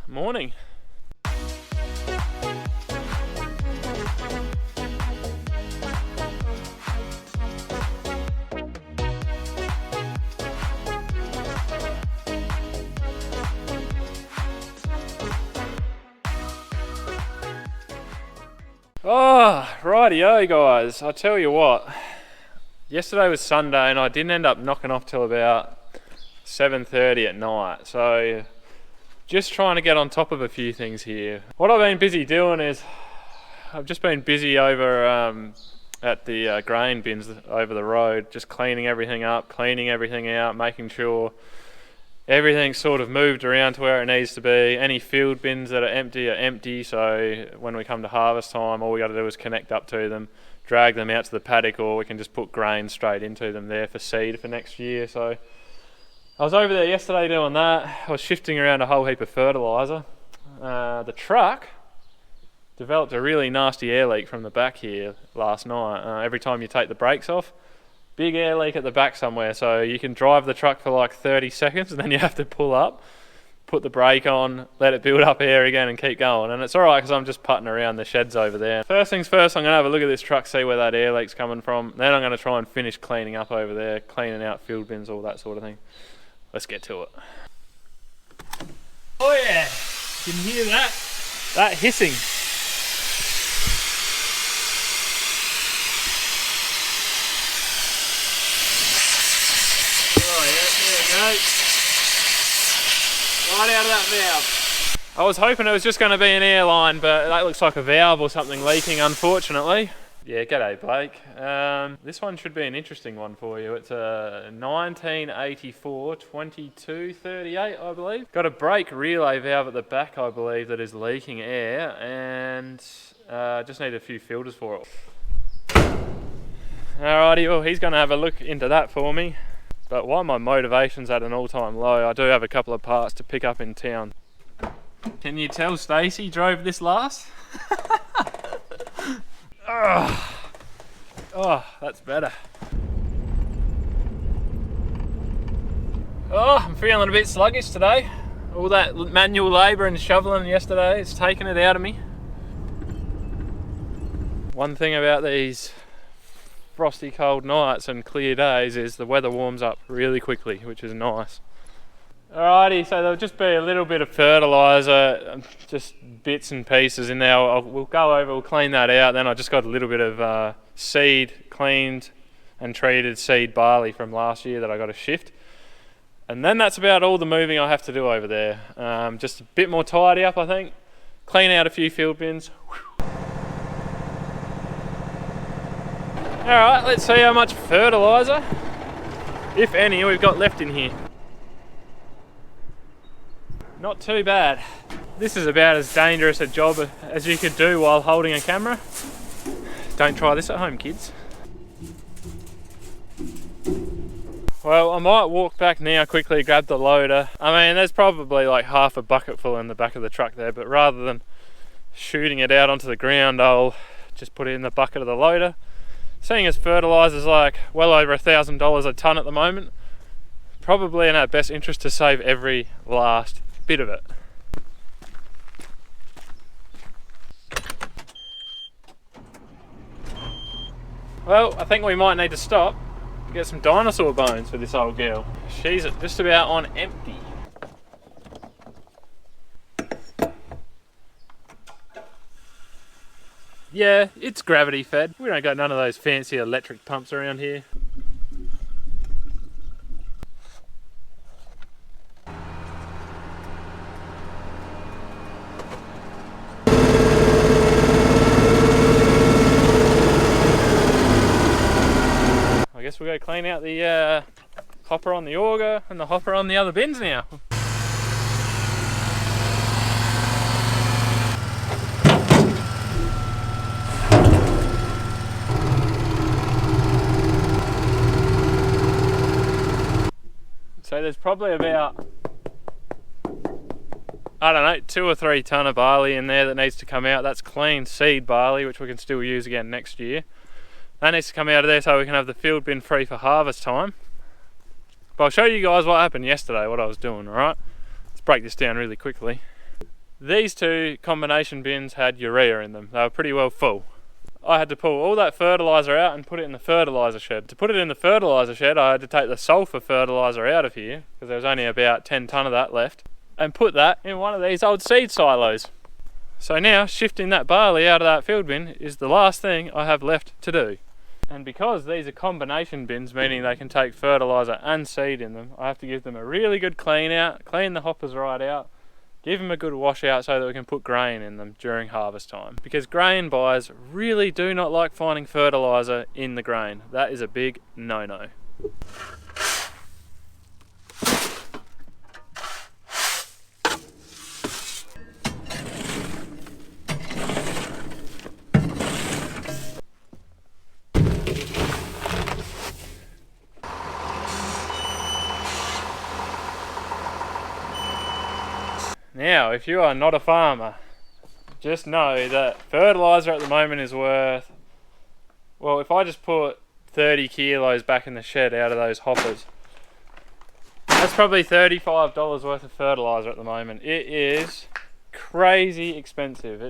Morning. Oh, rightio guys, I tell you what, yesterday was Sunday and I didn't end up knocking off till about 7:30 at night, so just trying to get on top of a few things here. What I've been busy doing is, I've just been busy over at the grain bins over the road, just cleaning everything up, cleaning everything out, making sure everything's sort of moved around to where it needs to be. Any field bins that are empty, so when we come to harvest time, all we got to do is connect up to them, drag them out to the paddock, or we can just put grain straight into them there for seed for next year. So I was over there yesterday doing that. I was shifting around a whole heap of fertiliser. The truck developed a really nasty air leak from the back here last night. Every time you take the brakes off, big air leak at the back somewhere, so you can drive the truck for like 30 seconds and then you have to pull up, put the brake on, let it build up air again and keep going. And it's alright because I'm just putting around the sheds over there. First things first, I'm going to have a look at this truck, see where that air leak's coming from. Then I'm going to try and finish cleaning up over there, cleaning out field bins, all that sort of thing. Let's get to it. Oh yeah, you can hear that? That hissing. Right out of that valve. I was hoping it was just going to be an airline, but that looks like a valve or something leaking, unfortunately. Yeah, g'day Blake. This one should be an interesting one for you. It's a 1984 2238, I believe. Got a brake relay valve at the back, I believe, that is leaking air, and just need a few filters for it. Alrighty, well he's going to have a look into that for me. But while my motivation's at an all-time low, I do have a couple of parts to pick up in town. Can you tell Stacey drove this last? Oh, that's better. Oh, I'm feeling a bit sluggish today. All that manual labour and shoveling yesterday, it's taken it out of me. One thing about these frosty cold nights and clear days is the weather warms up really quickly, which is nice. Alrighty, so there'll just be a little bit of fertiliser, just bits and pieces in there. We'll go over, we'll clean that out. Then I just got a little bit of seed, cleaned and treated seed barley from last year that I got to shift. And then that's about all the moving I have to do over there. Just a bit more tidy up, I think. Clean out a few field bins. Alright, let's see how much fertiliser, if any, we've got left in here. Not too bad. This is about as dangerous a job as you could do while holding a camera. Don't try this at home, kids. Well, I might walk back now, quickly grab the loader. I mean, there's probably like half a bucket full in the back of the truck there, but rather than shooting it out onto the ground, I'll just put it in the bucket of the loader. Seeing as fertiliser's like well over $1,000 a tonne at the moment, probably in our best interest to save every last bit of it. Well, I think we might need to stop and get some dinosaur bones for this old girl. She's just about on empty. Yeah, it's gravity fed. We don't got none of those fancy electric pumps around here. I guess we'll go clean out the hopper on the auger and the hopper on the other bins now. So there's probably about, I don't know, 2 or 3 tonne of barley in there that needs to come out. That's clean seed barley, which we can still use again next year. That needs to come out of there so we can have the field bin free for harvest time. But I'll show you guys what happened yesterday, what I was doing, alright? Let's break this down really quickly. These two combination bins had urea in them. They were pretty well full. I had to pull all that fertiliser out and put it in the fertiliser shed. To put it in the fertiliser shed, I had to take the sulphur fertiliser out of here, because there was only about 10 tonne of that left, and put that in one of these old seed silos. So now, shifting that barley out of that field bin is the last thing I have left to do. And because these are combination bins, meaning they can take fertiliser and seed in them, I have to give them a really good clean out, clean the hoppers right out, give them a good wash out so that we can put grain in them during harvest time. Because grain buyers really do not like finding fertiliser in the grain. That is a big no-no. Now, if you are not a farmer, just know that fertiliser at the moment is worth, well, if I just put 30 kilos back in the shed out of those hoppers, that's probably $35 worth of fertiliser at the moment. It is crazy expensive.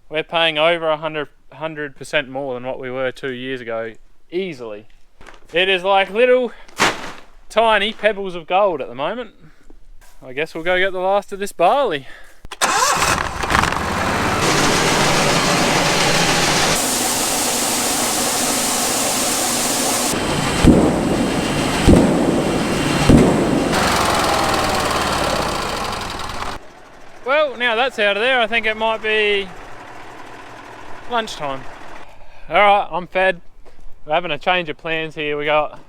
We're paying over 100% more than what we were 2 years ago, easily. It is like little tiny pebbles of gold at the moment. I guess we'll go get the last of this barley. Well, now that's out of there, I think it might be lunchtime. Alright, I'm fed. We're having a change of plans here. We got,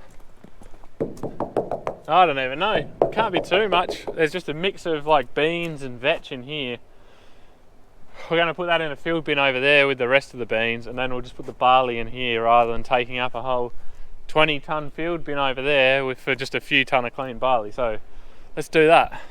I don't even know, can't be too much. There's just a mix of like beans and vetch in here. We're going to put that in a field bin over there with the rest of the beans, and then we'll just put the barley in here rather than taking up a whole 20 tonne field bin over there for just a few tonne of clean barley. So let's do that.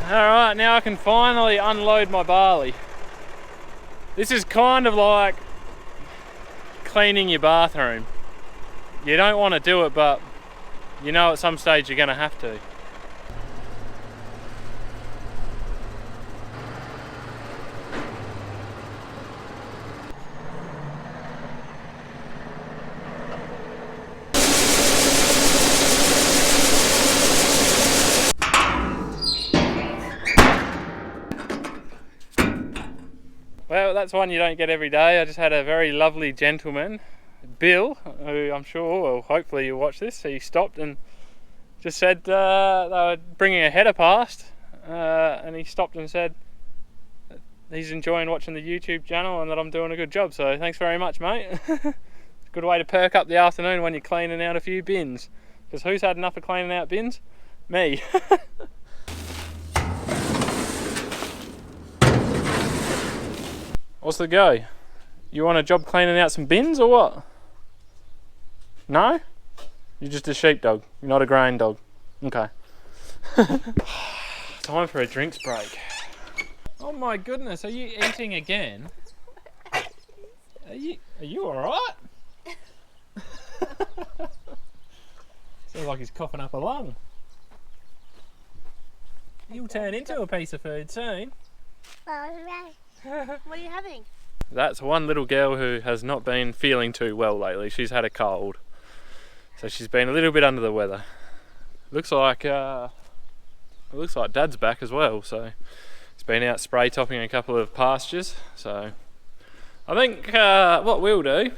Alright, now I can finally unload my barley. This is kind of like cleaning your bathroom. You don't want to do it, but you know at some stage you're going to have to. Well, that's one you don't get every day. I just had a very lovely gentleman, Bill, who I'm sure, well, hopefully you'll watch this. He stopped and just said they were bringing a header past, and he stopped and said he's enjoying watching the YouTube channel and that I'm doing a good job. So thanks very much, mate. It's a good way to perk up the afternoon when you're cleaning out a few bins. Because who's had enough of cleaning out bins? Me. What's the go? You want a job cleaning out some bins or what? No? You're just a sheepdog. You're not a grain dog. Okay. Time for a drinks break. Oh my goodness, are you eating again? Are you alright? Sounds like he's coughing up a lung. You'll turn into a piece of food soon. What are you having? That's one little girl who has not been feeling too well lately. She's had a cold, so she's been a little bit under the weather. Looks like Dad's back as well. So he's been out spray topping a couple of pastures. So I think what we'll do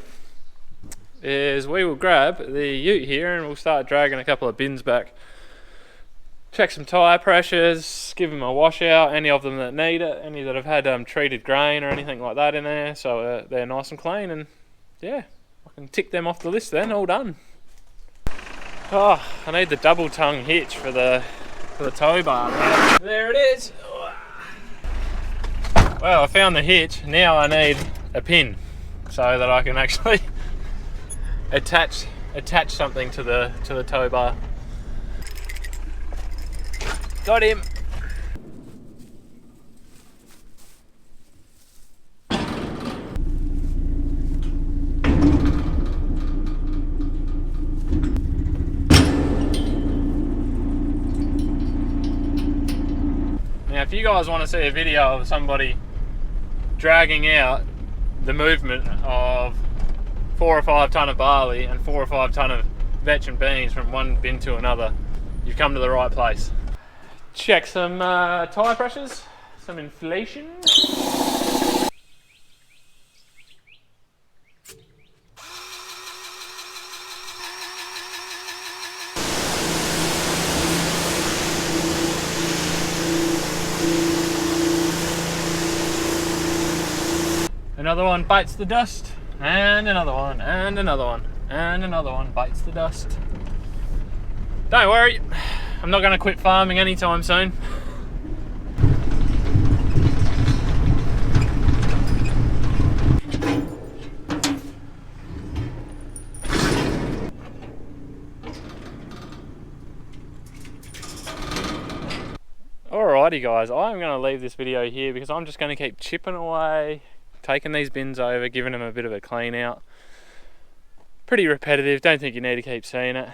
is we will grab the ute here and we'll start dragging a couple of bins back. Check some tyre pressures, give them a washout, any of them that need it, any that have had treated grain or anything like that in there, so they're nice and clean, and yeah, I can tick them off the list then, all done. Oh, I need the double tongue hitch for the tow bar. There it is. Well, I found the hitch. Now I need a pin so that I can actually attach something to the tow bar. Got him. Now, if you guys want to see a video of somebody dragging out the movement of 4 or 5 tonne of barley and 4 or 5 tonne of vetch and beans from one bin to another, you've come to the right place. Check some tyre pressures, some inflation. Another one bites the dust, and another one, and another one, and another one bites the dust. Don't worry, I'm not going to quit farming anytime soon. Alrighty guys, I'm going to leave this video here because I'm just going to keep chipping away, taking these bins over, giving them a bit of a clean out. Pretty repetitive, don't think you need to keep seeing it.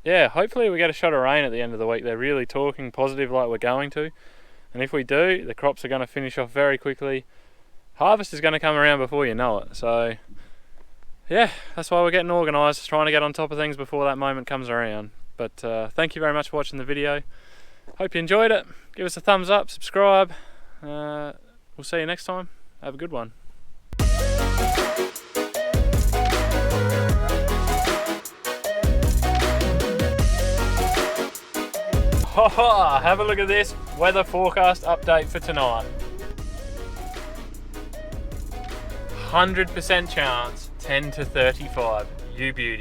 Yeah, hopefully we get a shot of rain at the end of the week. They're really talking positive like we're going to. And if we do, the crops are going to finish off very quickly. Harvest is going to come around before you know it. So yeah, that's why we're getting organised, trying to get on top of things before that moment comes around. But thank you very much for watching the video. Hope you enjoyed it. Give us a thumbs up, subscribe. We'll see you next time. Have a good one. Have a look at this weather forecast update for tonight. 100% chance 10 to 35. You beauty.